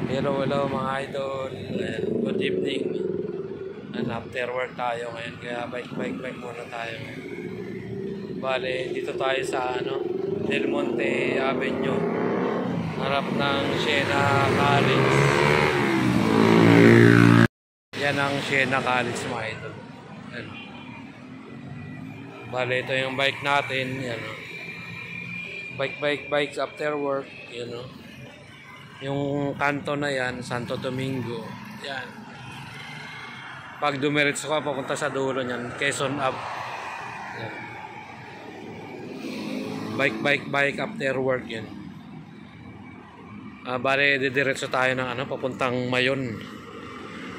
Hello mga idol. Good evening. And after work tayo ngayon, kaya bike muna tayo. Bale, dito tayo sa Del Monte Avenue. Harap ng Siena College. Yan ang Siena College mga idol. Yan. Bale, ito yung bike natin. Yan. Bikes after work. Yan o. Yung kanto na yan, Santo Domingo. Yan. Pag dumiretso ka, papunta sa dulo niyan, Quezon Ave. Yan. Bike after work yan. Bale, didiretso tayo ng papuntang Mayon.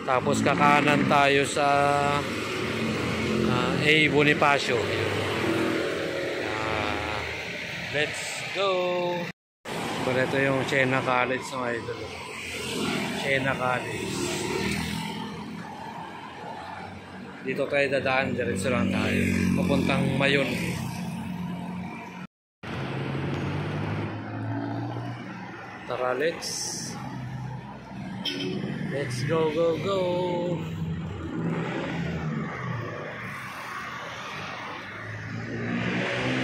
Tapos kakanan tayo sa A. Bonifacio. Let's go! Pero ito yung Siena College ng idol. Siena College. Dito tayo dadaan, diretso lang tayo. Papuntang Mayon. Tara, let's go.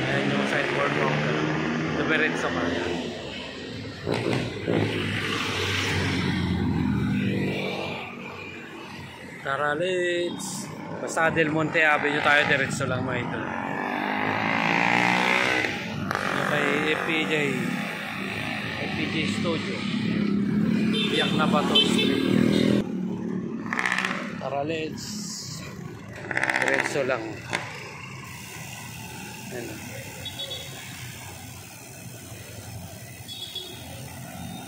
Ayan yung sideboard mo. Diretso ka yan. Tara, let's. Basta Del Monte Avenue tayo, diretso lang mga ito. Kay FPJ Studio. Biyak na ba ito? Street. Tara, let's. Diretso lang. Ayan.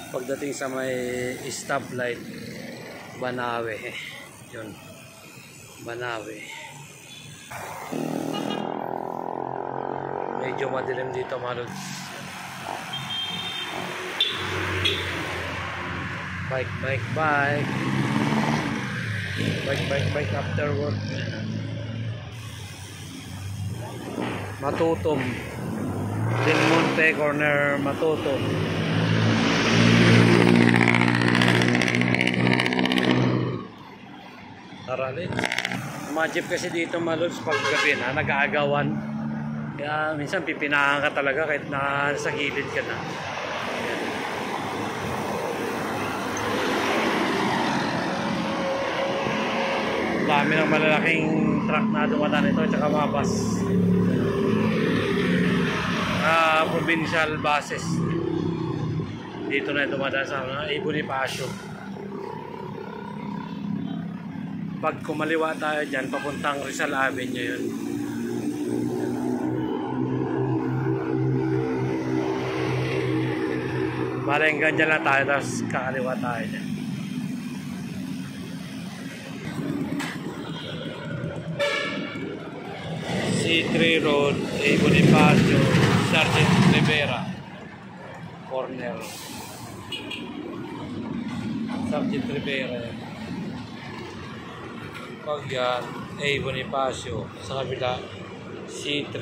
Pagdating sa may stoplight, Banawe. Yun. Banawe. Medyo madilim dito mga lods. Bike after work. Matutom. Del Monte corner Matutom. Tara, let's. Mga jeep kasi dito malods pag gabi na nag-aagawan. Kaya minsan pipinahan ka talaga kahit na sa gilid ka na. Ayan. Dami ng malalaking truck na dumadaan ito at saka mga bus. Provincial buses. Dito na dumadaan sa A. Bonifacio. Pag kumaliwa tayo dyan, papuntang Rizal Avenue yun. Malenggan dyan lang tayo, tapos kakaliwa tayo dyan. C3 Road, A. Bonifacio, Sergeant Rivera corner. Sergeant Rivera yan. Pag yan, A. Bonifacio, sa kabila C3.